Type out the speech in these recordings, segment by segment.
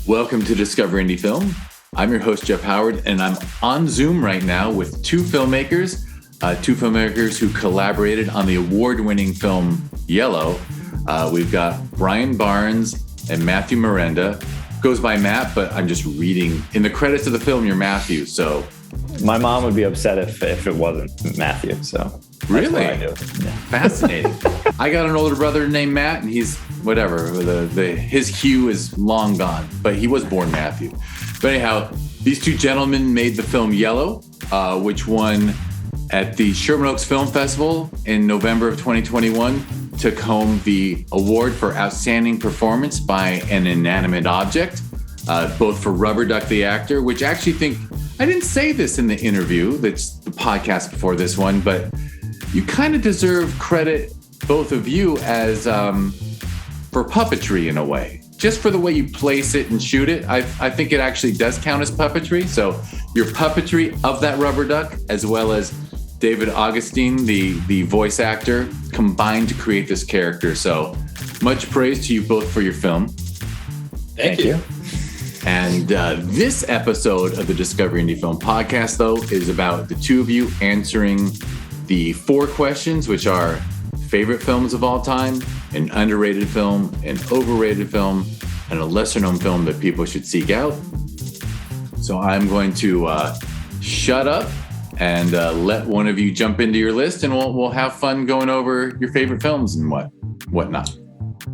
Welcome to Discover Indie Film. I'm your host, Jeff Howard, and I'm on Zoom right now with two filmmakers who collaborated on the award-winning film Yellow. We've got Brian Barnes and Matthew Merenda. Goes by Matt, but I'm just reading. In the credits of the film, you're Matthew, so... My mom would be upset if it wasn't Matthew, so... Really? I do. Yeah. Fascinating. I got an older brother named Matt, and he's whatever. His hue is long gone, but he was born Matthew. But anyhow, these two gentlemen made the film Yellow, which won at the Sherman Oaks Film Festival in November of 2021. Took home the award for outstanding performance by an inanimate object, both for Rubber Duck the actor, which I actually think I didn't say this in the interview. That's the podcast before this one, but. You kind of deserve credit, both of you, as for puppetry in a way. Just for the way you place it and shoot it, I think it actually does count as puppetry. So your puppetry of that rubber duck, as well as David Augustine, the voice actor, combined to create this character. So much praise to you both for your film. Thank you. And this episode of the Discover Indie Film podcast, though, is about the two of you answering the 4 questions, which are favorite films of all time, an underrated film, an overrated film, and a lesser-known film that people should seek out. So I'm going to shut up and let one of you jump into your list, and we'll have fun going over your favorite films and whatnot.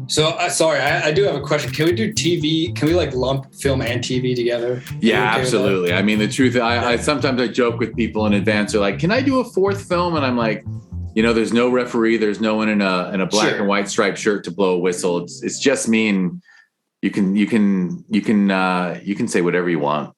So, sorry, I do have a question. Can we do TV? Can we lump film and TV together? Yeah, absolutely. I mean, the truth, I sometimes I joke with people in advance. They're like, can I do a 4th film? And I'm like, there's no referee. There's no one in a black and white striped shirt to blow a whistle. It's just me, and you can say whatever you want.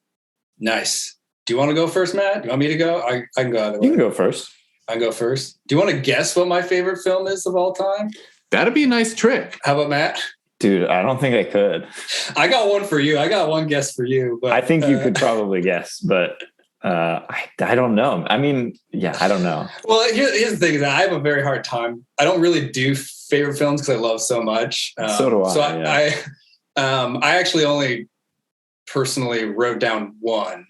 Nice. Do you want to go first, Matt? Do you want me to go? I can go either way. You can go first. I can go first. Do you want to guess what my favorite film is of all time? That'd be a nice trick. How about Matt? Dude, I don't think I could. I got one for you. I got one guess for you. But I think you could probably guess, but I don't know. I mean, yeah, I don't know. Well, here's the thing is that I have a very hard time. I don't really do favorite films because I love so much. So do I. So yeah. I actually only personally wrote down one.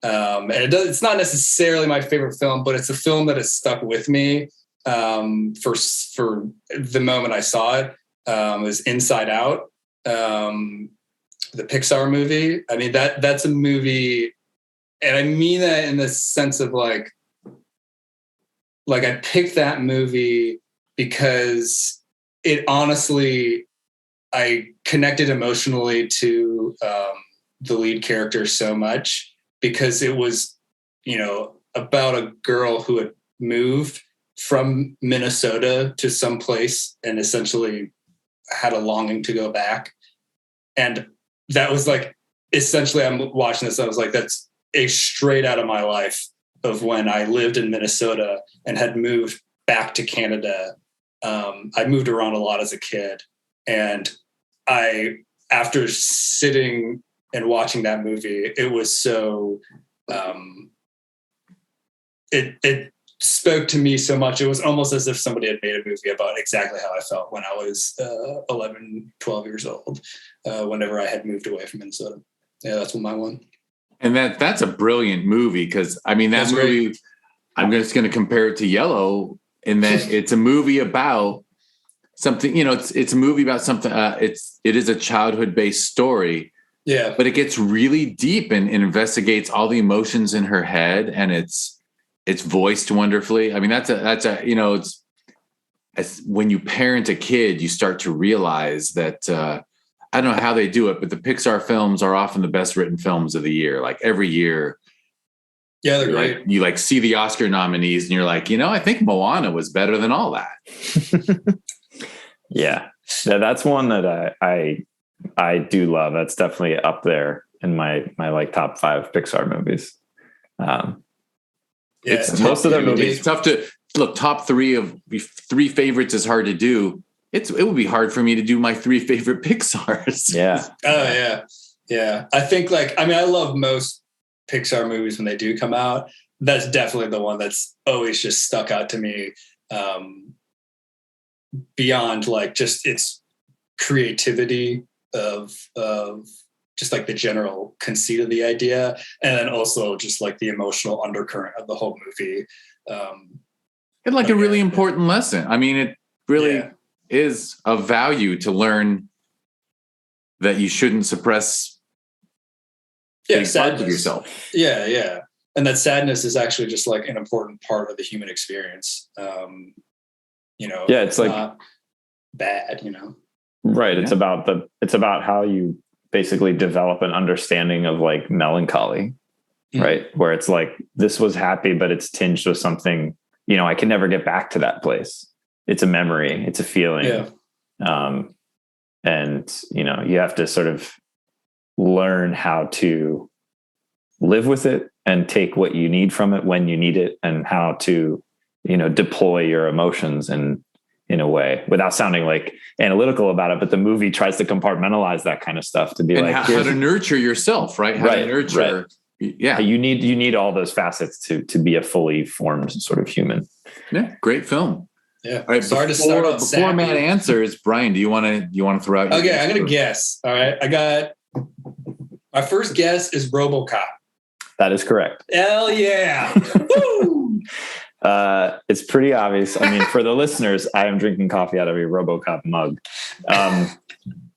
And it's not necessarily my favorite film, but it's a film that has stuck with me. For the moment I saw it, was Inside Out, the Pixar movie. I mean, that's a movie, and I mean that in the sense of like I picked that movie because it honestly, I connected emotionally to the lead character so much because it was, about a girl who had moved from Minnesota to some place and essentially had a longing to go back. And that was essentially I'm watching this. I was like, that's a straight out of my life of when I lived in Minnesota and had moved back to Canada. I moved around a lot as a kid. And after sitting and watching that movie, it was so, it spoke to me so much. It was almost as if somebody had made a movie about exactly how I felt when I was 11, 12 years old, whenever I had moved away from Minnesota. Yeah, that's my one. And that's a brilliant movie because, I mean, that movie, great. I'm just going to compare it to Yellow in that it's a movie about something, it's a movie about something. It is a childhood-based story. Yeah. But it gets really deep and investigates all the emotions in her head, and it's voiced wonderfully. I mean, it's when you parent a kid, you start to realize that, I don't know how they do it, but the Pixar films are often the best written films of the year. Like every year. Yeah, they're great. You see the Oscar nominees and you're like, I think Moana was better than all that. Yeah. That's one that I do love. That's definitely up there in my top 5 Pixar movies. It's most of their movies. It's tough to look. Top 3 favorites is hard to do. It would be hard for me to do my 3 favorite Pixars. Yeah. Oh yeah, yeah. I think I love most Pixar movies when they do come out. That's definitely the one that's always just stuck out to me. Beyond just its creativity of just like the general conceit of the idea, and then also just like the emotional undercurrent of the whole movie. And like a really important lesson. I mean, it really is of value to learn that you shouldn't suppress parts of yourself. Yeah. And that sadness is actually just like an important part of the human experience. It's like not bad, Right. Yeah. It's about how you basically develop an understanding of like melancholy, right? Where it's like, this was happy, but it's tinged with something, I can never get back to that place. It's a memory. It's a feeling. Yeah. And, you have to sort of learn how to live with it and take what you need from it when you need it, and how to, deploy your emotions in a way without sounding like analytical about it. But the movie tries to compartmentalize that kind of stuff to be and like, how to nurture yourself, right? How to nurture. Right. Yeah. You need all those facets to be a fully formed sort of human. Yeah. Great film. Yeah. All right, Sorry to start out before Matt answers, Brian, do you want to throw out? Okay, I'm gonna guess. All right, I got my first guess is RoboCop. That is correct. Hell yeah! Woo! It's pretty obvious. I mean, for the listeners, I am drinking coffee out of a RoboCop mug.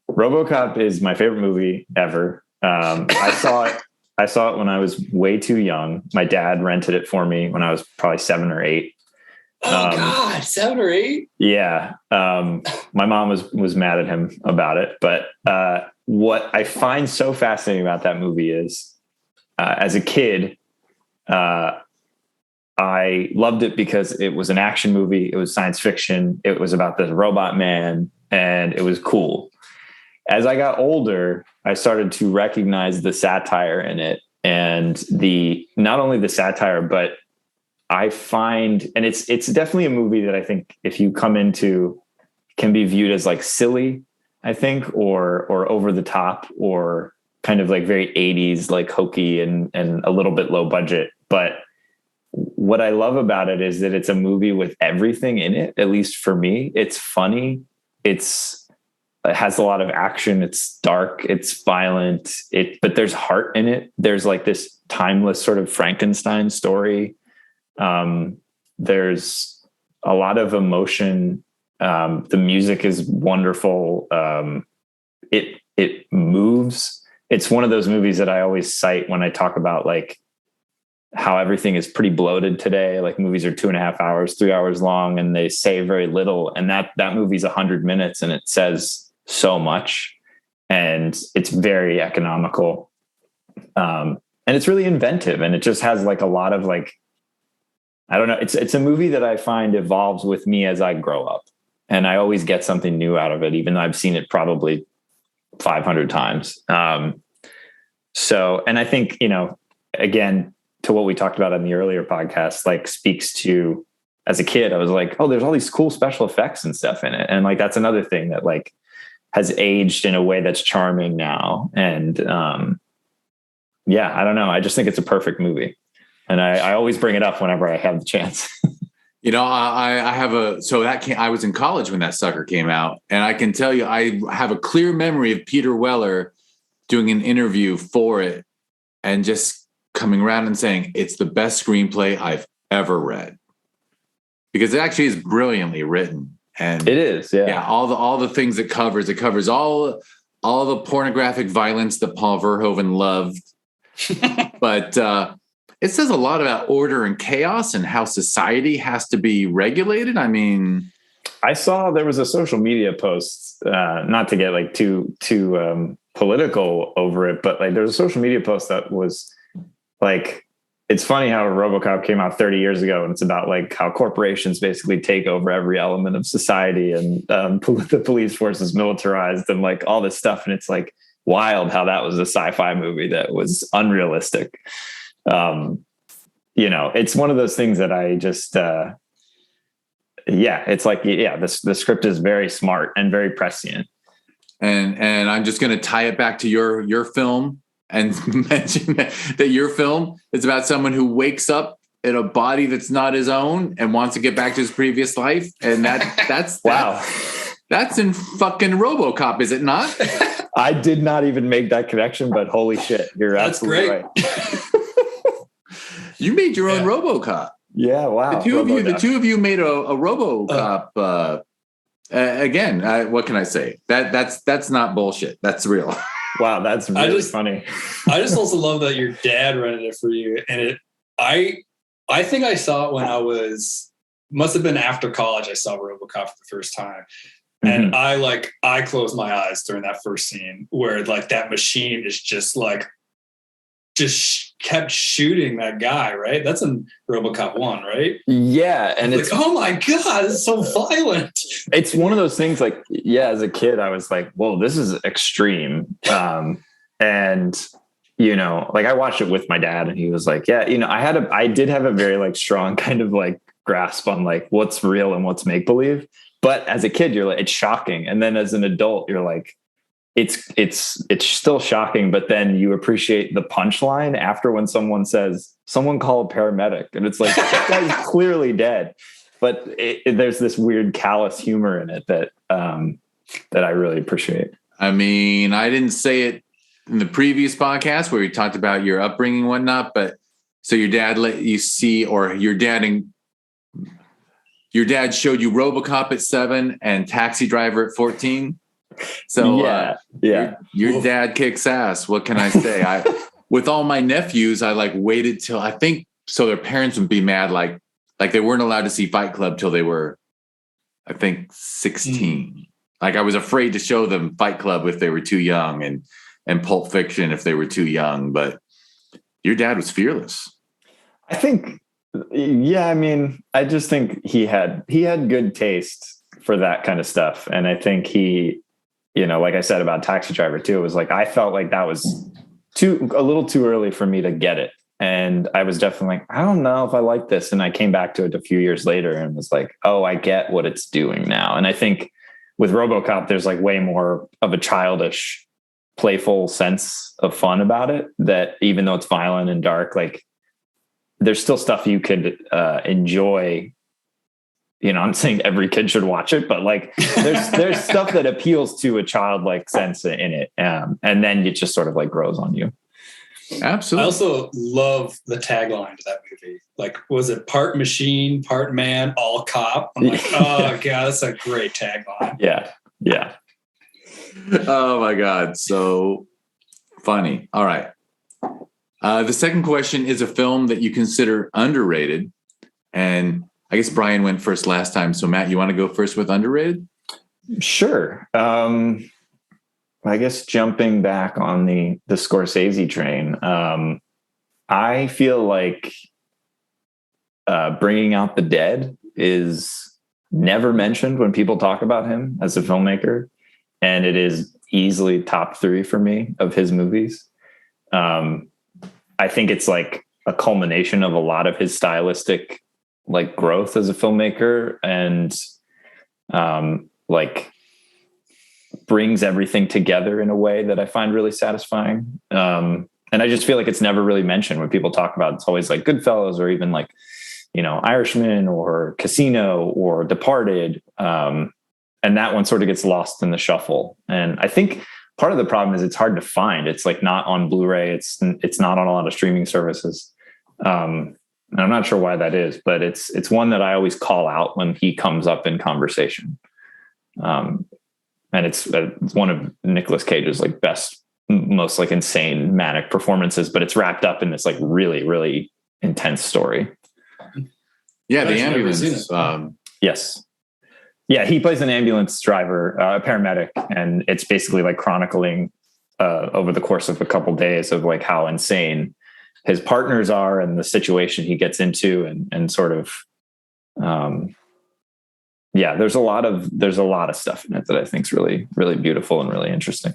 RoboCop is my favorite movie ever. I saw it when I was way too young. My dad rented it for me when I was probably 7 or 8. Oh God, 7 or 8? Yeah. My mom was mad at him about it. But what I find so fascinating about that movie is, as a kid, I loved it because it was an action movie. It was science fiction. It was about this robot man, and it was cool. As I got older, I started to recognize the satire in it, and not only the satire, but I find, and it's definitely a movie that I think if you come into, can be viewed as like silly, I think, or over the top, or kind of like very 80s, like hokey and a little bit low budget. But what I love about it is that it's a movie with everything in it, at least for me. It's funny. It has a lot of action. It's dark. It's violent. But there's heart in it. There's like this timeless sort of Frankenstein story. There's a lot of emotion. The music is wonderful. It moves. It's one of those movies that I always cite when I talk about like how everything is pretty bloated today. Like movies are 2.5 hours, 3 hours long, and they say very little. And that movie's 100 minutes and it says so much, and it's very economical. And it's really inventive, and it just has like a lot of like, I don't know. It's a movie that I find evolves with me as I grow up, and I always get something new out of it, even though I've seen it probably 500 times. And I think, again, to what we talked about in the earlier podcast, like speaks to, as a kid, I was like, oh, there's all these cool special effects and stuff in it. And like, that's another thing that like has aged in a way that's charming now. And I don't know. I just think it's a perfect movie. And I always bring it up whenever I have the chance. I was in college when that sucker came out, and I can tell you, I have a clear memory of Peter Weller doing an interview for it and just coming around and saying, it's the best screenplay I've ever read, because it actually is brilliantly written. And it is. Yeah. Yeah. All the things it covers all the pornographic violence that Paul Verhoeven loved. But, it says a lot about order and chaos and how society has to be regulated. I mean, I saw there was a social media post, not to get like too political over it, but like there's a social media post that was like, it's funny how RoboCop came out 30 years ago, and it's about like how corporations basically take over every element of society, and the police force is militarized and like all this stuff. And it's like wild how that was a sci-fi movie that was unrealistic. It's one of those things that I just, it's like, the script is very smart and very prescient. And I'm just going to tie it back to your film and mention that your film is about someone who wakes up in a body that's not his own and wants to get back to his previous life. And that's wow. That's in fucking RoboCop, is it not? I did not even make that connection, but holy shit, you're That's absolutely great. right. You made your own RoboCop. Yeah, wow. The two of you made a RoboCop. Again, what can I say? That's not bullshit. That's real. Wow, that's really funny. I just also love that your dad rented it for you, and I think I saw it when must have been after college. I saw RoboCop for the first time, and I closed my eyes during that first scene where like that machine is just kept shooting that guy, right? That's in RoboCop 1, right? Yeah, and it's like, oh my God, it's so violent. It's one of those things like, yeah, as a kid, I was like, whoa, this is extreme. And, you know, like I watched it with my dad and he was like, yeah, you know, I did have a very like strong kind of like grasp on like what's real and what's make-believe. But as a kid, you're like, it's shocking. And then as an adult, you're like, it's still shocking, but then you appreciate the punchline after when someone says, someone call a paramedic. And it's like, that guy's clearly dead. But there's this weird callous humor in it that I really appreciate. I mean, I didn't say it in the previous podcast where we talked about your upbringing and whatnot, but so your dad let you see, or your dad showed you RoboCop at 7 and Taxi Driver at 14. So your dad kicks ass. What can I say? With all my nephews, I like waited till I think so their parents would be mad. Like they weren't allowed to see Fight Club till they were, I think 16. Like I was afraid to show them Fight Club if they were too young and Pulp Fiction if they were too young. But your dad was fearless. I think, yeah, I mean, I just think he had good taste for that kind of stuff. And I think he, you know, like I said about Taxi Driver too, it was like, I felt like that was a little too early for me to get it. And I was definitely like, I don't know if I like this. And I came back to it a few years later and was like, oh, I get what it's doing now. And I think with RoboCop, there's like way more of a childish, playful sense of fun about it, that even though it's violent and dark, like there's still stuff you could enjoy. You know, I'm saying every kid should watch it, but like there's stuff that appeals to a childlike sense in it. And then it just sort of like grows on you. Absolutely. I also love the tagline to that movie. Like, was it part machine, part man, all cop? I'm like, oh God, that's a great tagline. Yeah. Yeah. Oh my God. So funny. All right. The second question is a film that you consider underrated. And I guess Brian went first last time. So Matt, you want to go first with underrated? Sure. I guess jumping back on the Scorsese train, I feel like Bringing Out the Dead is never mentioned when people talk about him as a filmmaker. And it is easily top 3 for me of his movies. I think it's like a culmination of a lot of his stylistic like growth as a filmmaker, and like brings everything together in a way that I find really satisfying. And I just feel like it's never really mentioned when people talk about it. It's always like Goodfellas or even like, you know, Irishman or Casino or Departed. And that one sort of gets lost in the shuffle. And I think part of the problem is it's hard to find. It's like not on Blu-ray. It's not on a lot of streaming services. And I'm not sure why that is, but it's one that I always call out when he comes up in conversation. And it's one of Nicolas Cage's like best, most like insane manic performances, but it's wrapped up in this like really, really intense story. Yeah. The ambulance. Yes. Yeah. He plays an ambulance driver, a paramedic, and it's basically like chronicling over the course of a couple of days of like how insane his partners are and the situation he gets into, and sort of, there's a lot of stuff in it that I think is really, really beautiful and really interesting.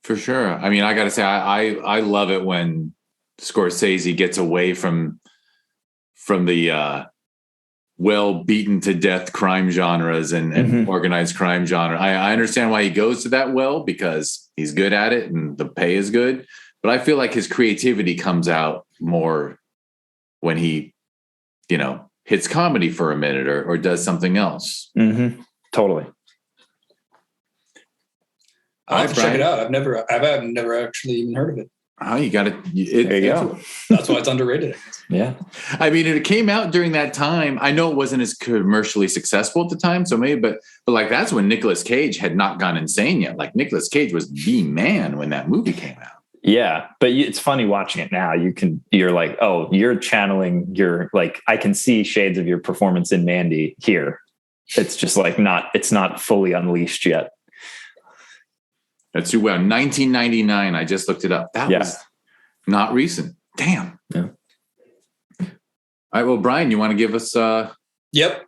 For sure. I mean, I got to say, I love it when Scorsese gets away from the well beaten to death crime genres and organized crime genre. I understand why he goes to that well, because he's good at it and the pay is good. But I feel like his creativity comes out more when he, you know, hits comedy for a minute or does something else. Mm-hmm. Totally. I'll have to check it out. I've never actually even heard of it. Oh, you got it. There you go. That's why it's underrated. Yeah. I mean, it came out during that time. I know it wasn't as commercially successful at the time, so maybe, but like that's when Nicolas Cage had not gone insane yet. Like Nicolas Cage was the man when that movie came out. Yeah, but it's funny watching it now. You're like, oh, you're channeling your, like, I can see shades of your performance in Mandy here. It's just like it's not fully unleashed yet. That's too well. 1999. I just looked it up. That was not recent. Damn. Yeah. All right. Well, Brian, you want to give us? Yep.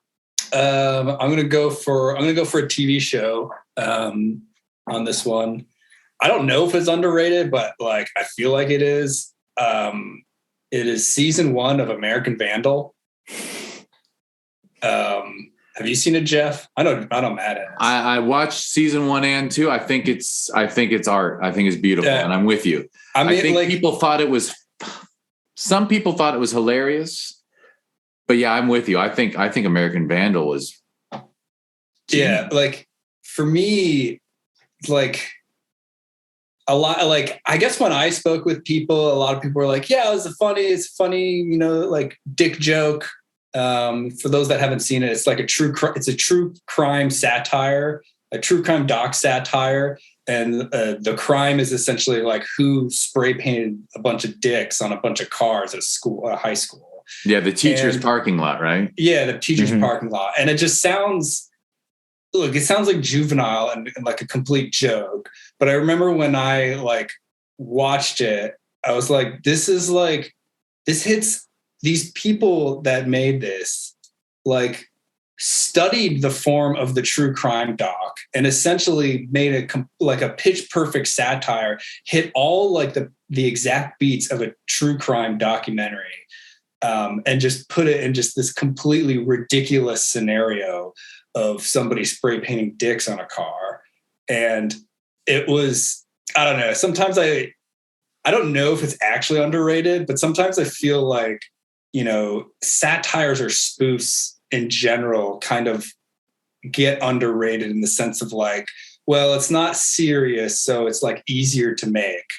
I'm gonna go for a TV show on this one. I don't know if it's underrated, but like I feel like it is. It is season 1 of American Vandal. Have you seen it, Jeff? I know Matt has. I watched season 1 and 2. I think it's art. I think it's beautiful, and I'm with you. I think some people thought it was hilarious, but yeah, I'm with you. I think American Vandal was. Yeah, like for me, like a lot. Like I guess when I spoke with people, a lot of people were like, "Yeah, it's funny, like dick joke." For those that haven't seen it, it's like a true crime satire, a true crime doc satire. And the crime is essentially like who spray painted a bunch of dicks on a bunch of cars at a high school. Yeah. The teacher's parking lot, right? Yeah. The teacher's parking lot. And it just sounds like juvenile and like a complete joke. But I remember when I like watched it, I was like, this hits. These people that made this like studied the form of the true crime doc and essentially made a pitch perfect satire, hit all like the exact beats of a true crime documentary, and just put it in just this completely ridiculous scenario of somebody spray painting dicks on a car. And it was, I don't know, sometimes I don't know if it's actually underrated, but sometimes I feel like, satires or spoofs in general kind of get underrated in the sense of like, well, it's not serious, so it's like easier to make,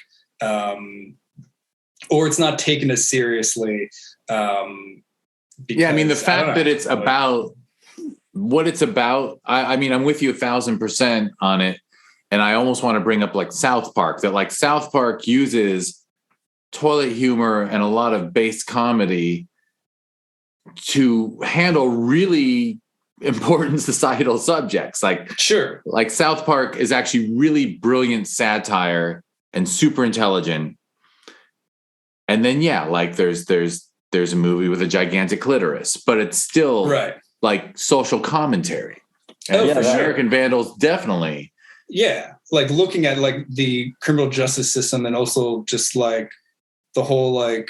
or it's not taken as seriously. Yeah, I mean, the fact that it's about what it's about, I mean, I'm with you 1,000% on it. And I almost want to bring up like South Park, that like South Park uses toilet humor and a lot of base comedy to handle really important societal subjects. Like, sure, like South Park is actually really brilliant satire and super intelligent. And then, yeah, like there's a movie with a gigantic clitoris, but it's still like social commentary. And American Vandals, definitely. Yeah. Like looking at like the criminal justice system and also just like the whole, like,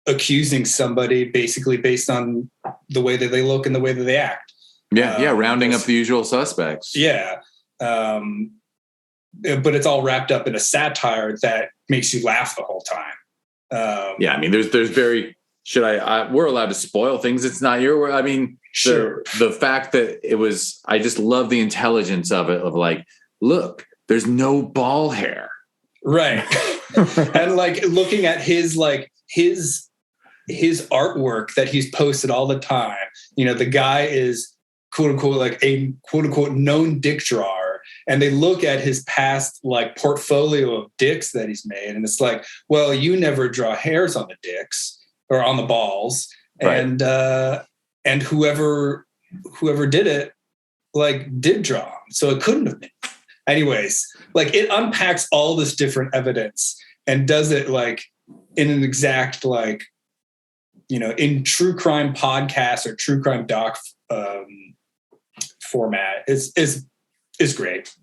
accusing somebody basically based on the way that they look and the way that they act. Yeah. Rounding up the usual suspects. Yeah. But it's all wrapped up in a satire that makes you laugh the whole time. Yeah. I mean, there's very, we're allowed to spoil things. It's not your, I mean, sure. The fact that it was, I just love the intelligence of it, of like, look, there's no ball hair. Right. And like looking at his artwork that he's posted all the time, the guy is quote unquote, like a quote unquote known dick drawer. And they look at his past like portfolio of dicks that he's made. And it's like, well, you never draw hairs on the dicks or on the balls. Right. And whoever did it, like did draw them. So it couldn't have been. Anyways, like it unpacks all this different evidence and does it like in an exact, like, in true crime podcast or true crime doc format is great.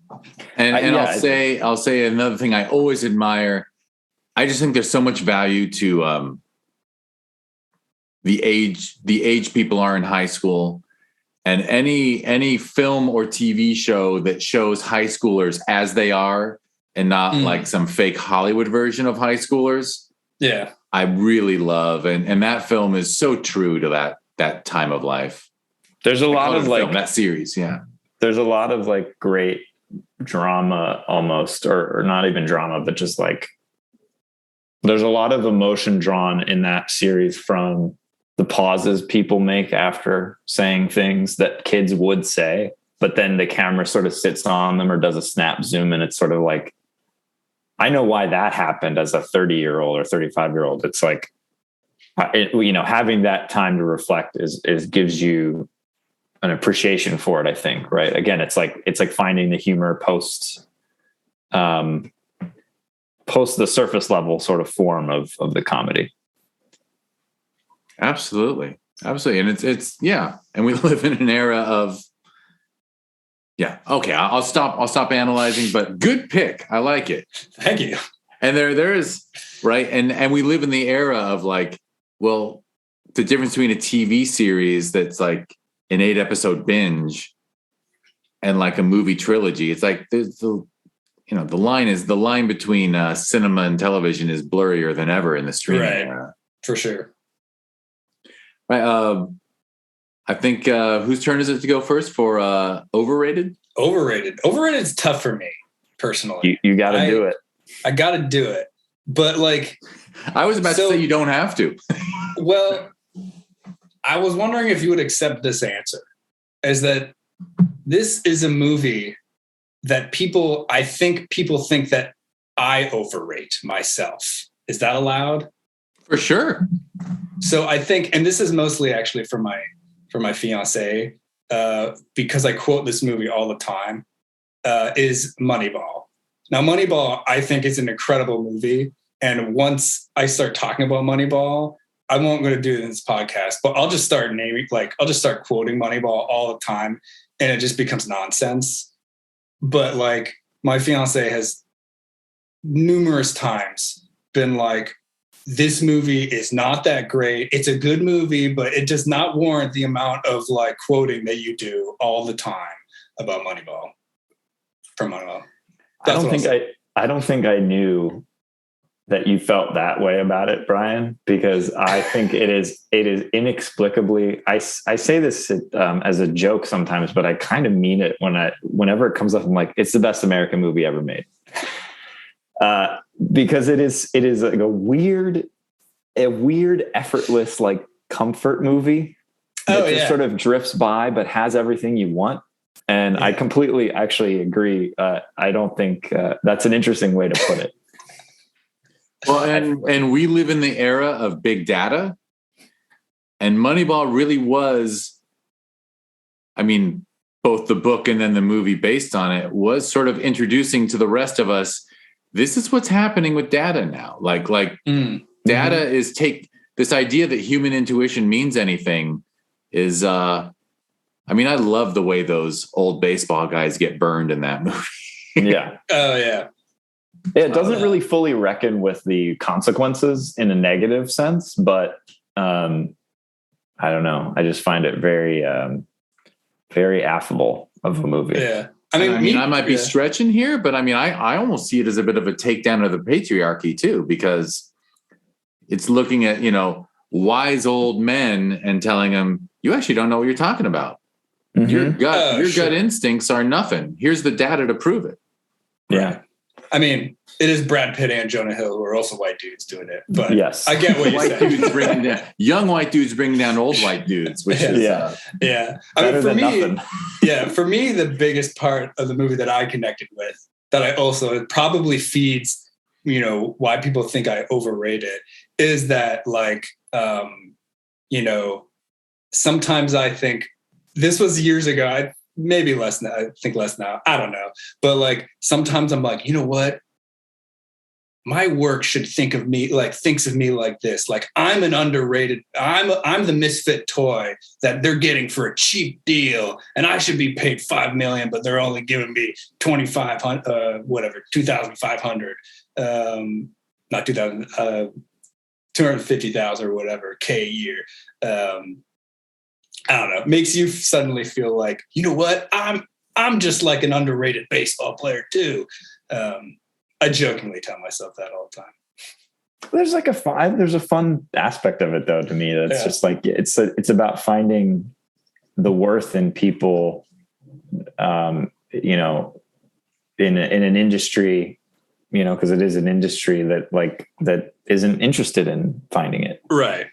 And I'll say another thing I always admire. I just think there's so much value to the age people are in high school, and any film or TV show that shows high schoolers as they are and not like some fake Hollywood version of high schoolers. Yeah. I really love. And that film is so true to that time of life. There's a lot of like that series. Yeah. There's a lot of like great drama almost, or not even drama, but just like there's a lot of emotion drawn in that series from the pauses people make after saying things that kids would say, but then the camera sort of sits on them or does a snap zoom. And it's sort of like, I know why that happened as a 30-year-old or 35-year-old. It's like, having that time to reflect is gives you an appreciation for it, I think. Right. Again, it's like finding the humor post the surface level sort of form of the comedy. Absolutely. And it's yeah. And we live in an era of, yeah. Okay. I'll stop analyzing, but good pick. I like it. Thank you. And there is, right. And we live in the era of like, well, the difference between a TV series that's like an 8-episode binge and like a movie trilogy. It's like the line between cinema and television is blurrier than ever in the streaming era. For sure. Right. I think whose turn is it to go first for overrated? Overrated is tough for me personally. You got to do it. I got to do it. But like, I was about to say you don't have to. Well, I was wondering if you would accept this answer, is that this is a movie that I think people think that I overrate myself. Is that allowed? For sure. So I think, and this is mostly actually for my fiance, because I quote this movie all the time, is Moneyball. Now, Moneyball, I think, is an incredible movie. And once I start talking about Moneyball, I won't going to do it in this podcast, but I'll just start quoting Moneyball all the time, and it just becomes nonsense. But like, my fiance has numerous times been like, this movie is not that great. It's a good movie, but it does not warrant the amount of like quoting that you do all the time about Moneyball. From Moneyball. I don't think I knew that you felt that way about it, Brian, because I think it is inexplicably, I say this as a joke sometimes, but I kind of mean it whenever it comes up. I'm like, it's the best American movie ever made. Because it is like a weird, effortless, like comfort movie that just sort of drifts by, but has everything you want. And I completely actually agree. I don't think that's an interesting way to put it. Well, and we live in the era of big data, and Moneyball really was, I mean, both the book and then the movie based on it was sort of introducing to the rest of us, this is what's happening with data now. Data is this idea that human intuition means anything is, I love the way those old baseball guys get burned in that movie. Yeah. Oh yeah. It doesn't really fully reckon with the consequences in a negative sense, but I don't know. I just find it very, very affable of a movie. Yeah. I might be stretching here, but I almost see it as a bit of a takedown of the patriarchy too, because it's looking at, wise old men and telling them, you actually don't know what you're talking about. Mm-hmm. Your gut instincts are nothing. Here's the data to prove it. Yeah. I mean, it is Brad Pitt and Jonah Hill who are also white dudes doing it. But yes, I get what you're saying. Young white dudes bringing down old white dudes, which is yeah. For me, the biggest part of the movie that I connected with, that I also, it probably feeds, why people think I overrate it, is that sometimes I think, this was years ago. Maybe less now. I think less now. I don't know. But sometimes I'm like, you know what? My work should thinks of me like this. Like, I'm an underrated, I'm the misfit toy that they're getting for a cheap deal. And I should be paid $5 million, but they're only giving me 2,500, not 2,000, 250,000 or whatever K a year. I don't know, makes you suddenly feel like, you know what? I'm just like an underrated baseball player too. I jokingly tell myself that all the time. There's a fun aspect of it though, to me. That's just like, it's about finding the worth in people, in an industry, you know, because it is an industry that isn't interested in finding it. Right.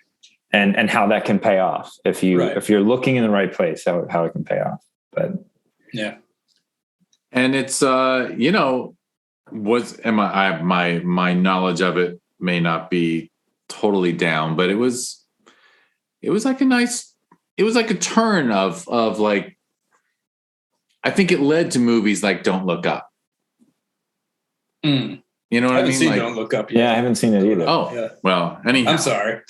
And how that can pay off if you're looking in the right place, how it can pay off. But yeah. And it's you know, my knowledge of it may not be totally down, but it was like a turn of like, I think it led to movies like Don't Look Up. Mm. You know what I mean? Seen like, Don't Look Up yet. yeah, I haven't seen it either. Oh, yeah. Well, anyhow. I'm sorry.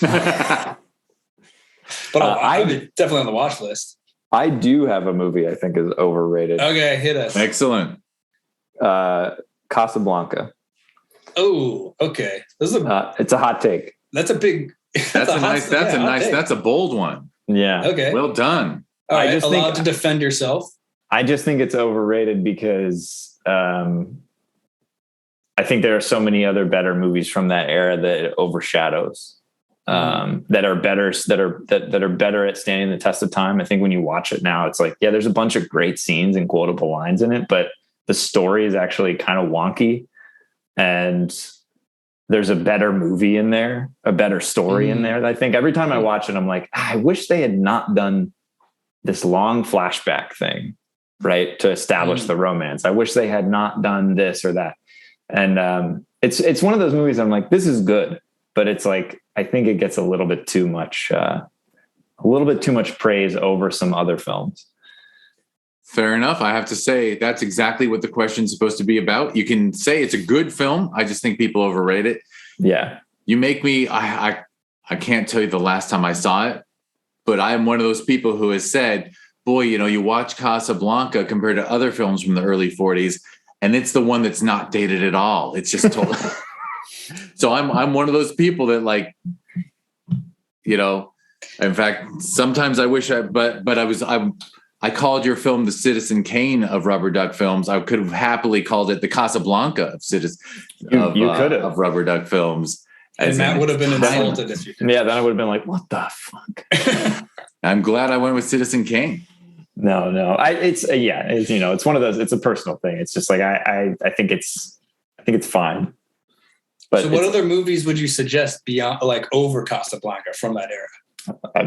But I'm definitely on the watch list. I do have a movie I think is overrated. Okay, hit us. Excellent. Casablanca. Oh, okay. It's a hot take. That's a big. That's a bold one. Yeah. Okay. Well done. All right, allowed to defend yourself. I just think it's overrated because I think there are so many other better movies from that era that it overshadows. That are better at standing the test of time. I think when you watch it now, it's like, yeah, there's a bunch of great scenes and quotable lines in it, but the story is actually kind of wonky, and there's a better movie in there, a better story in there. I think every time I watch it, I'm like, I wish they had not done this long flashback thing, right, to establish the romance. I wish they had not done this or that. And it's one of those movies I'm like, this is good, but it's like, I think it gets a little bit too much praise over some other films. Fair enough. I have to say that's exactly what the question's supposed to be about. You can say it's a good film. I just think people overrate it. Yeah. You make me, I can't tell you the last time I saw it, but I am one of those people who has said, boy, you know, you watch Casablanca compared to other films from the early 40s, and it's the one that's not dated at all. It's just totally. So I'm one of those people that, like, you know, in fact, sometimes I wish I called your film the Citizen Kane of Rubber Duck films. I could have happily called it the Casablanca of Rubber Duck films. And Matt would have been insulted if you did. Yeah, then I would have been like, what the fuck? I'm glad I went with Citizen Kane. No. It's you know, it's one of those, it's a personal thing. It's just like, I think it's fine. But so what other movies would you suggest beyond, like, over Casablanca from that era?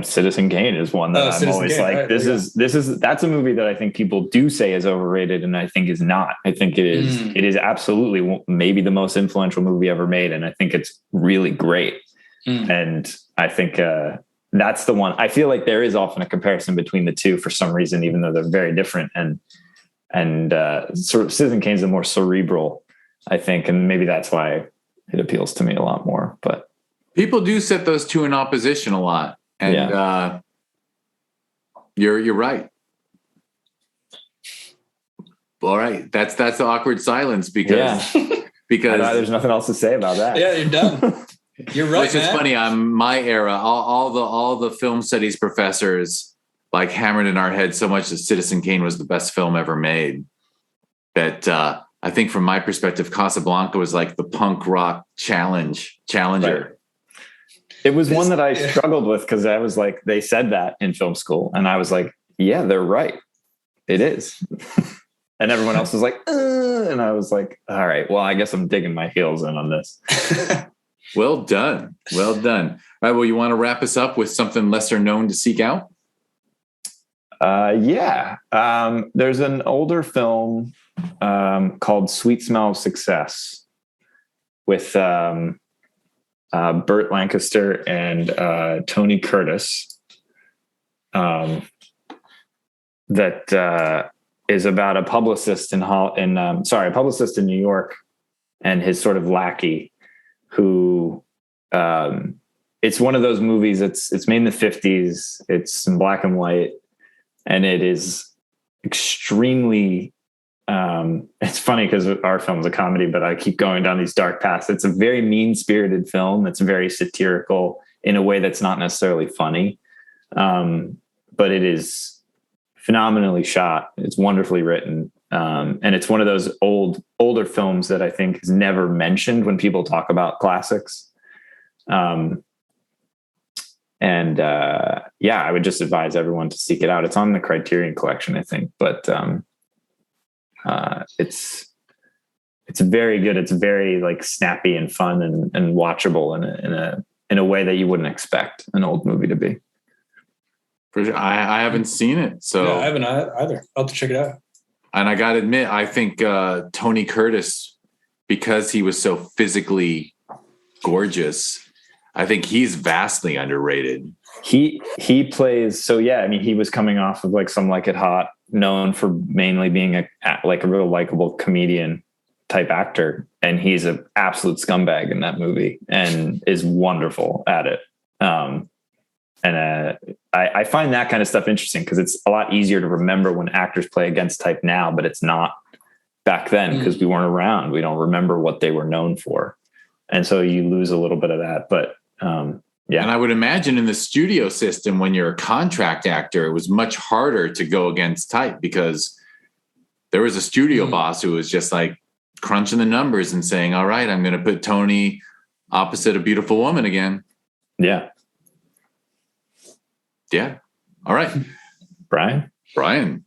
Citizen Kane is one that I'm Citizen always Kane, like, right, that's a movie that I think people do say is overrated, and I think is not. I think it is. It is absolutely maybe the most influential movie ever made, and I think it's really great. And I think that's the one. I feel like there is often a comparison between the two for some reason, even though they're very different. And sort of Citizen Kane's a more cerebral, I think, and maybe that's why it appeals to me a lot more. But people do set those two in opposition a lot. And you're right. All right. That's the awkward silence because there's nothing else to say about that. Yeah, you're done. You're right. It's just funny. My era, all the film studies professors like hammered in our heads so much that Citizen Kane was the best film ever made. That I think from my perspective, Casablanca was like the punk rock challenger. Right. It was one that I struggled with because I was like, they said that in film school, and I was like, yeah, they're right. It is. And everyone else was like, and I was like, all right, well, I guess I'm digging my heels in on this. Well done. Well done. All right. Well, you want to wrap us up with something lesser known to seek out? Yeah. There's an older film called Sweet Smell of Success with Burt Lancaster and Tony Curtis that is about a publicist in New York and his sort of lackey who it's one of those movies. It's made in the 50s. It's in black and white, and it is extremely it's funny because our film is a comedy, but I keep going down these dark paths. It's a very mean-spirited film. It's very satirical in a way that's not necessarily funny. But it is phenomenally shot. It's wonderfully written. And it's one of those older films that I think is never mentioned when people talk about classics. I would just advise everyone to seek it out. It's on the Criterion Collection, I think, but it's It's very good. It's very like snappy and fun and watchable in a way that you wouldn't expect an old movie to be. For sure. I haven't seen it, so yeah, I haven't either. I'll have to check it out. And I got to admit, I think Tony Curtis, because he was so physically gorgeous, I think he's vastly underrated. He plays, so yeah, I mean, he was coming off of like Some Like It Hot, known for mainly being a real likable comedian type actor, and he's an absolute scumbag in that movie and is wonderful at it. I find that kind of stuff interesting because it's a lot easier to remember when actors play against type now, but it's not back then because we weren't around. We don't remember what they were known for. And so you lose a little bit of that, but yeah. And I would imagine in the studio system, when you're a contract actor, it was much harder to go against type because there was a studio boss who was just like crunching the numbers and saying, all right, I'm going to put Tony opposite a beautiful woman again. Yeah. Yeah. All right. Brian. All right.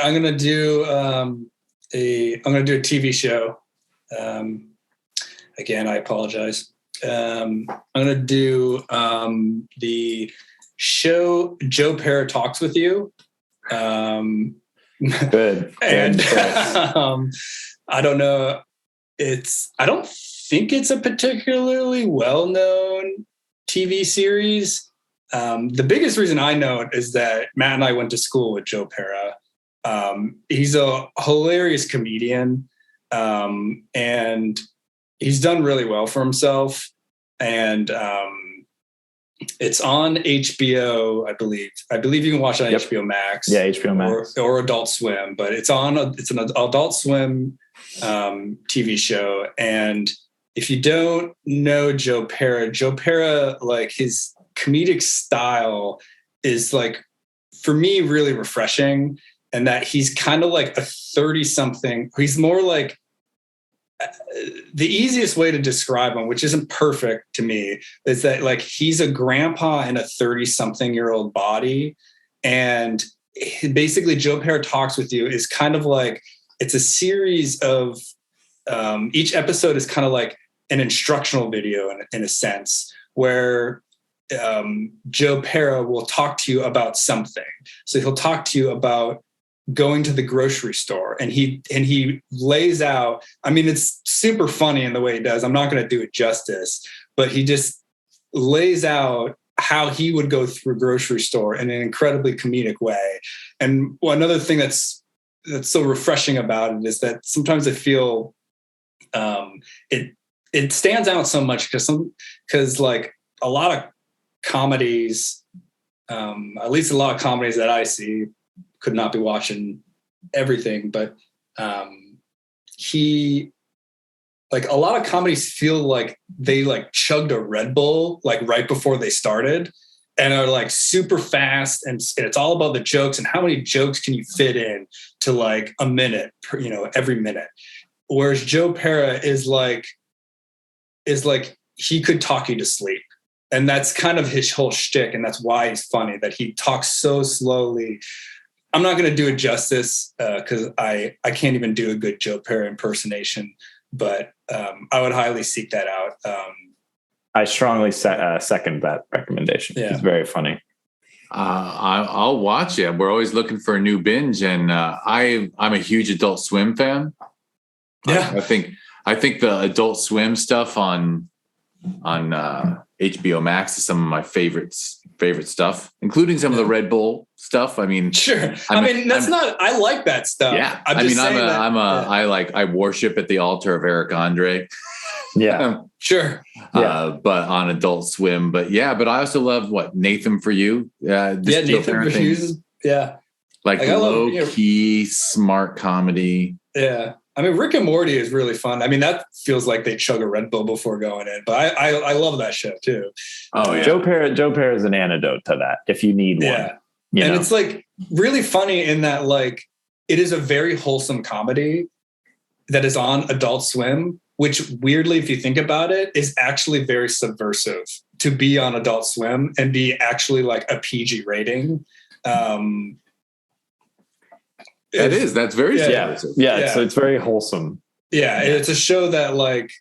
I'm going to do a TV show. Again, I apologize. I'm going to do the show Joe Pera Talks with You. Good. And I don't know. I don't think it's a particularly well-known TV series. The biggest reason I know it is that Matt and I went to school with Joe Pera. He's a hilarious comedian, and he's done really well for himself. And it's on HBO, I believe. I believe you can watch it on HBO Max. Yeah, HBO Max or Adult Swim, but it's an Adult Swim TV show. And if you don't know Joe Pera, like his comedic style is like, for me, really refreshing. And that he's kind of like a 30-something. He's more like, the easiest way to describe him, which isn't perfect to me, is that like he's a grandpa in a 30-something-year-old body. And basically Joe Pera Talks with You is kind of like, it's a series of, each episode is kind of like an instructional video in a sense, where Joe Pera will talk to you about something. So he'll talk to you about going to the grocery store, and he lays out, I mean, it's super funny in the way he does. I'm not going to do it justice, but he just lays out how he would go through a grocery store in an incredibly comedic way. And another thing that's so refreshing about it is that sometimes I feel it stands out so much because like a lot of comedies, at least a lot of comedies that I see, could not be watching everything, but he, like, a lot of comedies feel like they like chugged a Red Bull like right before they started and are like super fast, and it's all about the jokes and how many jokes can you fit in to like a minute, every minute. Whereas Joe Pera is like he could talk you to sleep. And that's kind of his whole shtick, and that's why he's funny, that he talks so slowly. I'm not going to do it justice because I can't even do a good Joe Pera impersonation, but I would highly seek that out. I strongly second that recommendation. Yeah. It's very funny. I'll watch it. We're always looking for a new binge, and I'm a huge Adult Swim fan. Yeah, I think the Adult Swim stuff on HBO Max is some of my favorite stuff, incling some of the Red Bull stuff. I mean, sure. I like that stuff. Yeah. I worship at the altar of Eric Andre. Yeah. Sure. But on Adult Swim, but I also love Nathan For You. Nathan For You. Yeah. Like low key, smart comedy. Yeah. I mean, Rick and Morty is really fun. I mean, that feels like they chug a Red Bull before going in, but I love that show too. Oh yeah. Joe Pera is an antidote to that if you need one. And it's like really funny in that, like, it is a very wholesome comedy that is on Adult Swim, which weirdly, if you think about it, is actually very subversive to be on Adult Swim and be actually like a PG rating. That's very subversive. Yeah. So it's very wholesome. Yeah, it's a show that like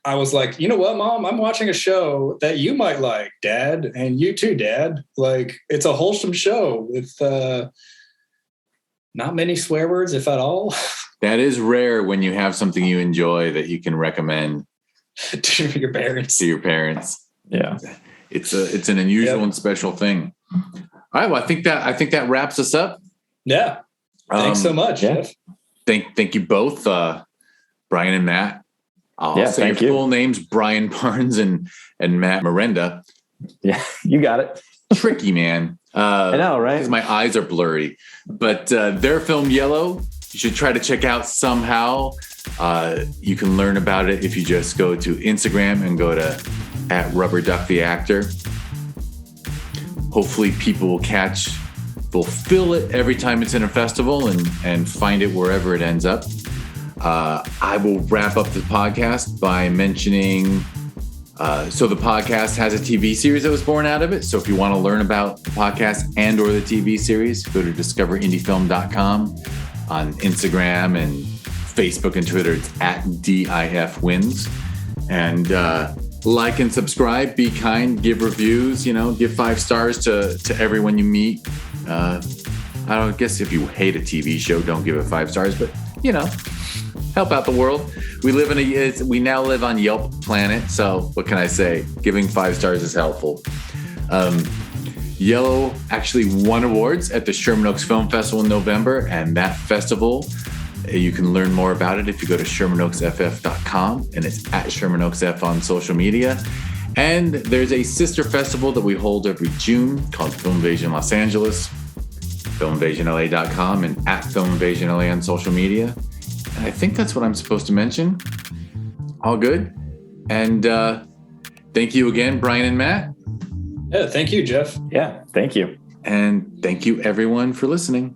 I was like, you know what, Mom, I'm watching a show that you might like, Dad, and you too, Dad. Like, it's a wholesome show with not many swear words, if at all. That is rare when you have something you enjoy that you can recommend to your parents. To your parents. Yeah. It's an unusual and special thing. All right. Well, I think that wraps us up. Yeah. Thanks so much, Jeff. Thank you both, Brian and Matt. I'll say your full names, Brian Barnes and Matt Merenda. Yeah, you got it. Tricky, man. I know, right? Because my eyes are blurry. But their film Yellow, you should try to check out somehow. You can learn about it if you just go to Instagram and go to @RubberDuckTheActor. Hopefully people will fill it every time it's in a festival and find it wherever it ends up. I will wrap up the podcast by mentioning, so the podcast has a TV series that was born out of it. So if you want to learn about the podcast and or the TV series, go to discoverindiefilm.com. On Instagram and Facebook and Twitter, it's @DIFwins. And like and subscribe, be kind, give reviews, give 5 stars to everyone you meet. I don't guess if you hate a TV show, don't give it 5 stars, but help out the world. We now live on Yelp planet, so what can I say? Giving 5 stars is helpful. Yellow actually won awards at the Sherman Oaks Film Festival in November, and that festival, you can learn more about it if you go to ShermanOaksFF.com, and it's @ShermanOaksF on social media. And there's a sister festival that we hold every June called Film Invasion Los Angeles, FilmInvasionLA.com, and @FilmInvasionLA on social media. And I think that's what I'm supposed to mention. All good. And thank you again, Brian and Matt. Yeah, thank you, Jeff. Yeah, thank you. And thank you, everyone, for listening.